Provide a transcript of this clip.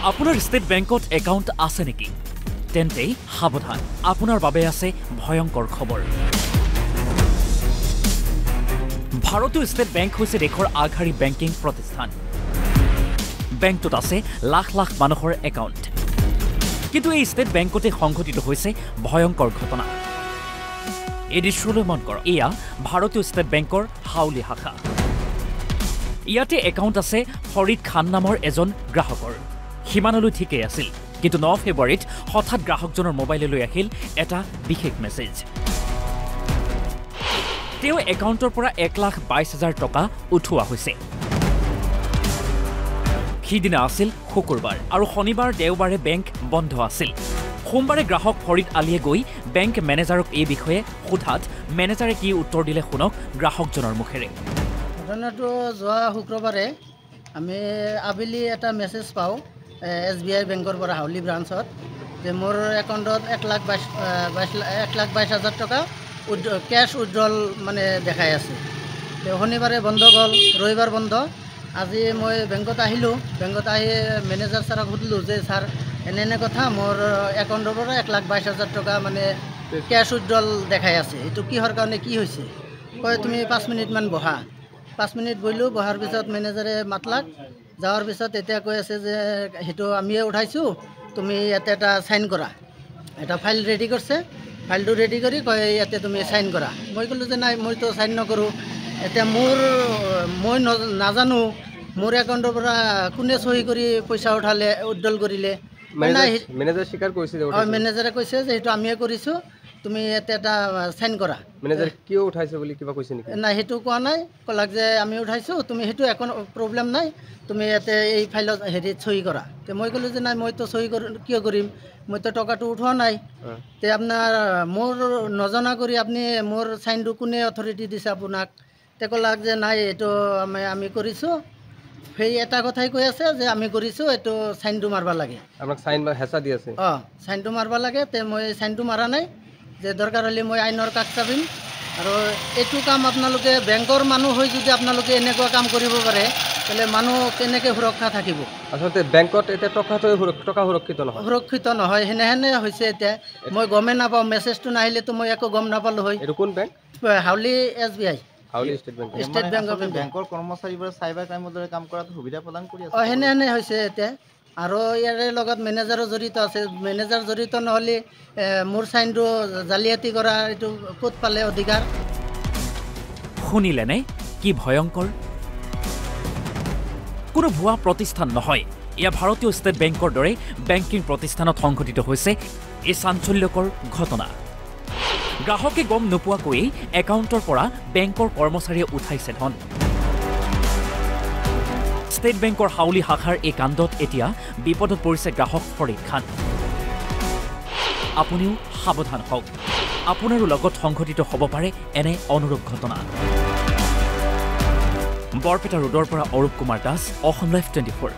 আপোনাৰ ষ্টেট বেংকত একাউণ্ট আছে নেকি? তেন্তে সাৱধান, আপোনাৰ বাবে আছে ভয়ংকৰ খবৰ। ভাৰতীয় ষ্টেট বেংক হৈছে দেশৰ আগশাৰী বেংকিং প্ৰতিষ্ঠান। বেংকটোত আছে লাখ লাখ মানুহৰ একাউণ্ট। কিন্তু এই ষ্টেট বেংকতে সংঘটিত হৈছে ভয়ংকৰ ঘটনা। এই দৃশ্যলৈ মন কৰক, এয়া ভাৰতীয় ষ্টেট বেংকৰ হাউলি শাখা। ইয়াতে একাউণ্ট আছে ফৰিদ খান নামৰ এজন গ্ৰাহকৰ। সিমানলৈ ঠিকেই আছিল, কিন্তু 9 ফেব্ৰুৱাৰীত হঠাৎ গ্ৰাহকজনৰ মোবাইললৈ আহিল এটা বিশেষ মেছেজ। তেওঁ একাউণ্টৰ পৰা 1,22,000 টকা উঠোৱা হৈছে। সিদিনা আছিল শুকুৰবাৰ আৰু শনিবাৰ দেওবাৰে বেংক বন্ধ আছিল। সোমবাৰে গ্ৰাহক ফৰিদ আলীয়ে গৈ বেংক মেনেজাৰক এই বিষয়ে সোধাত মেনেজাৰে কি উত্তৰ দিলে শুনক গ্ৰাহকজনৰ মুখেৰে। ঘটনাটো যোৱা শুক্ৰবাৰে আমি আবেলি এটা মেছেজ পাওঁ SBI বেংকৰ পৰা হাউলি ব্ৰাঞ্চত যে মোৰ একাউণ্টত 1,22,000 টকা কেছ উইথড্ৰল মানে দেখাই আছে। শনিবাৰে বন্ধ গ'ল, ৰবিবাৰ বন্ধ। আজি মই বেংকত আহিলোঁ, বেংকত আহি মেনেজাৰ ছাৰক সুধিলোঁ যে ছাৰ এনে কথা, মোৰ একাউণ্টৰ পৰা 1,22,000 টকা মানে কেছ উইথড্ৰল দেখাই আছে, এইটো কিহৰ কাৰণে কি হৈছে? কয় তুমি 5 মিনিটমান বহা। 5 মিনিট বহিলোঁ, বহাৰ পিছত মেনেজাৰে মাতলাক। যাৱাৰ পিছত এতিয়া কৈ আছে যে সেইটো আমিয়ে উঠাইছোঁ, তুমি ইয়াতে এটা চাইন কৰা। এটা ফাইল ৰেডি কৰিছে, ফাইলটো ৰেডি কৰি কয় ইয়াতে তুমি চাইন কৰা। মই ক'লোঁ যে নাই, মইতো চাইন নকৰোঁ। এতিয়া মই নাজানো মোৰ একাউণ্টৰ পৰা কোনে চহী কৰি পইচা উঠালে, উইথড্ৰল কৰিলে। মেনেজাৰ স্বীকাৰ কৰিছে, মেনেজাৰে কৈছে যে সেইটো আমিয়ে কৰিছোঁ, তুমি ইয়াতে এটা চাইন কৰা। মেনেজাৰ কিয় উঠাইছে বুলি কিবা কৈছে নেকি? নাই, সেইটো কোৱা নাই। ক'লাক যে আমি উঠাইছোঁ, তুমি সেইটো একো প্ৰব্লেম নাই, তুমি ইয়াতে এই ফাইলত হেৰিত চহী কৰা। তে মই ক'লোঁ যে নাই, মইতো চহী কিয় কৰিম, মইতো টকাটো উঠোৱা নাই। তে আপোনাৰ মোৰ নজনা কৰি আপুনি মোৰ চাইনটো কোনে অথৰিটি দিছে আপোনাক? তে ক'লাক যে নাই, এইটো আমি কৰিছোঁ। সেই এটা কথাই কৈ আছে যে আমি কৰিছোঁ, এইটো চাইনটো মাৰিব লাগে। আপোনাক চাইন বা হেঁচা দি আছে? চাইনটো মাৰিব লাগে। তে মই চাইনটো মাৰা নাই, যে দৰকাৰ হ'লে মই আইনৰ কাষ চাপিম। আৰু এইটো কাম আপোনালোকে বেংকৰ মানুহ হৈ যদি আপোনালোকে এনেকুৱা কাম কৰিব পাৰে, তেতিয়াহ'লে মানুহ কেনেকৈ সুৰক্ষা থাকিব? আচলতে বেংকত এতিয়া টকা সুৰক্ষিত নহয়, সুৰক্ষিত নহয়, সেনে হৈছে। এতিয়া মই গমেই নাপাওঁ, মেছেজটো নাহিলেতো মই একো গম নাপালোঁ হয়। এইটো কোন বেংক? হাউলি SBI, হাউলি state bank. State bank of India. বেংকৰ কৰ্মচাৰীবোৰে চাইবাৰ ক্ৰাইমৰ দৰে কাম কৰাত সুবিধা প্ৰদান কৰি আছে। সেনে হৈছে এতিয়া। আৰু ইয়াৰে লগত মেনেজাৰো জড়িত আছে। মেনেজাৰ জড়িত নহ'লে মোৰ চাইনটো জালিয়াতি কৰা এইটো ক'ত পালে অধিকাৰ? শুনিলেনে কি ভয়ংকৰ? কোনো ভুৱা প্ৰতিষ্ঠান নহয়, এয়া ভাৰতীয় ষ্টেট বেংকৰ দৰে বেংকিং প্ৰতিষ্ঠানত সংঘটিত হৈছে এই চাঞ্চল্যকৰ ঘটনা। গ্ৰাহকে গম নোপোৱাকৈয়ে একাউণ্টৰ পৰা বেংকৰ কৰ্মচাৰীয়ে উঠাইছে ধন। ষ্টেট বেংকৰ হাউলি শাখাৰ এই কাণ্ডত এতিয়া বিপদত পৰিছে গ্ৰাহক ফৰিদ খান। আপুনিও সাৱধান হওক, আপোনাৰো লগত সংঘটিত হ'ব পাৰে এনে অনুৰূপ ঘটনা। বৰপেটা ৰোডৰ পৰা অৰূপ কুমাৰ দাস, অসম লাইভ 24।